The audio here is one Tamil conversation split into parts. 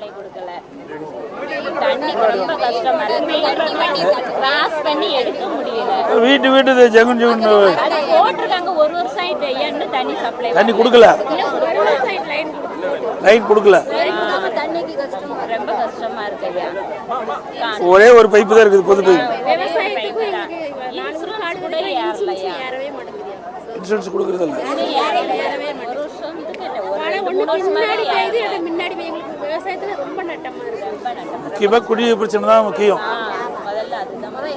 சப்ளை கொடுக்கல. தண்ணிக்கு ரொம்ப கஷ்டமா இருக்கு. கிராஸ் பண்ணி எடுக்க முடியல. வீட்டு ஜெகுன் அது போட்டிருக்காங்க ஒரு வருஷம் ஆயிட்டு ஐயான்னு தண்ணி சப்ளை தண்ணி கொடுக்கல. லைன் கொடுக்கல. தண்ணிக்கு கஷ்டம் ரொம்ப கஷ்டமா இருக்கு ஐயா. ஒரே ஒரு பைப்பு தான் இருக்குது, பொது பைப். விவசாயத்துக்கு இன்சூரன்ஸ் கொடுக்கறது இல்ல. விவசாயத்துல ரொம்ப நட்டமா இருக்கு. முக்கியமா குடிநீர் பிரச்சனை தான் முக்கியம். முதல்ல அதுதான் மழை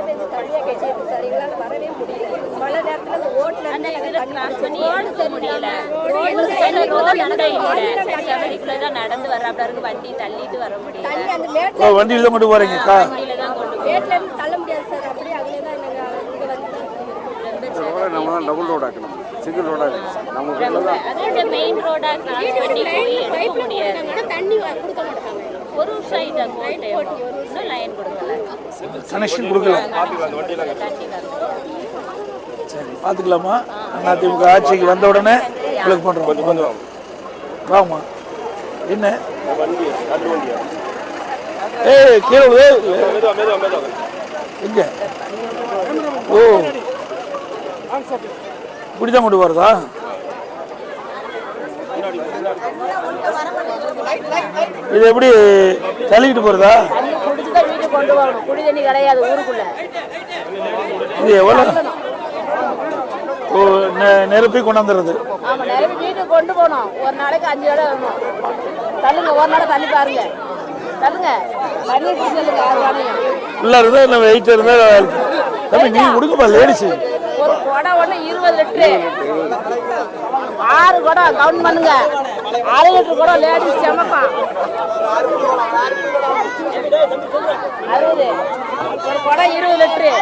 பெஞ்சு தண்ணியை கட்டிட்டு சார் எங்களால் வரவே முடியல. மழை நேரத்தில் அந்த ஓட்டில் நடந்து வர்றாப்ல வண்டி தள்ளிட்டு வர முடியல. வண்டியில தான் கொண்டு போறீங்க? வேட்ல இருந்து தள்ள முடியாது சார். அப்படியே அங்கே தான் இங்கே வந்து நம்ம தான் டபுள் ரோட் ஆக்கணும், சிங்கிள் ரோடா அதோட மெயின் ரோடா கிராஸ் பண்ணி போய் எடுக்க முடியாது. தண்ணி கொடுக்க மாட்டாங்க. ஒரு வருஷம் ஆயிட்டு லைன் கொடுக்கல, கனெக்ஷன் கொடுக்கல. சரி, பார்த்துக்கலாமா? அதிமுக ஆட்சிக்கு வந்த உடனே உங்களுக்கு பண்ணுறோம். வாங்கம்மா. என்ன கீழே எங்க? ஓ, இப்படிதான் கொண்டு போறதா? இது எப்படி தள்ளிக்கிட்டு போறதா? வீட்டுக்கு கொண்டு வரணும். குடி தண்ணி கிடையாது ஊருக்குள்ள. இது எவ்வளோ? ஓ, நிரப்பி கொண்டாந்துறது. ஆமா, நிரப்பி வீட்டுக்கு கொண்டு போகணும். ஒரு நாளைக்கு 5 தடவை வரணும். தள்ளுங்க, ஒரு நாளை தண்ணி பாருங்க. தள்ளுங்க, தண்ணி குடிச்சலுங்க. ஃபுல்லாக இருந்தால் இல்லை, வெயிட் இருந்தால் தம்பி நீங்கள் கொடுங்கப்பா. லேடிஸு ஒரு குடம் ஒன்று 20 லிட்டரு, 6 குடம் கவுண்ட் பண்ணுங்க. 6 லிட்டரு குடம் லேடிஸ் சமைப்பான். 60 ஒரு குடம் 20 லிட்டரு.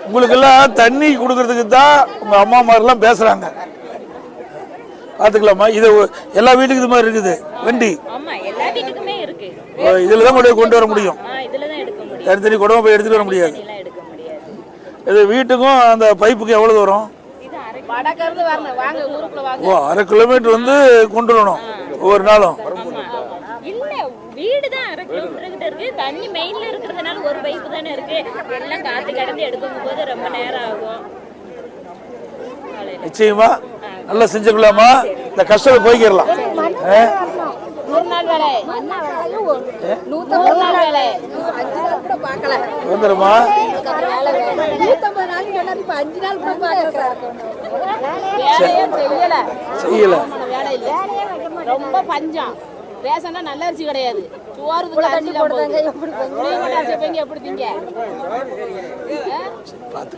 உங்களுக்கெல்லாம் தண்ணி கொடுக்கறதுக்கு தான் உங்க அம்மா மாதிரிலாம் பேசுறாங்க. பாத்துக்கலாமா? இது எல்லா வீட்டுக்கு இது மாதிரி இருக்குது வண்டி. இதுல தான் கொண்டு வர முடியும். தனித்தனி குடம்பு போய் எடுத்துட்டு வர முடியாது. இது வீட்டுக்கும் அந்த பைப்புக்கு எவ்வளவு தூரம்? ஓ, 1/2 கிலோமீட்டர் வந்து கொண்டு வரணும் ஒவ்வொரு நாளும். வீடு தான் 1/2 கிலோமீட்டர் கிட்ட இருக்கு. தண்ணி மெயின்ல இருக்கிறதுனால ஒரு பைப்பு தானே இருக்கு. எல்லாம் காத்து கடந்து எடுக்கும் போது ரொம்ப நேரம் ஆகும். நிச்சயமா நல்லா செஞ்சுக்கலாமா? இந்த கஷ்டத்தை போய்க்கிடலாம். வந்துருமா? செய்யல. ரொம்ப பஞ்சம். ரேஷன்னா நல்ல அரிசி கிடையாது. சோறுக்கு அரிசி போடுறாங்க. எப்படி திங்க? பார்த்து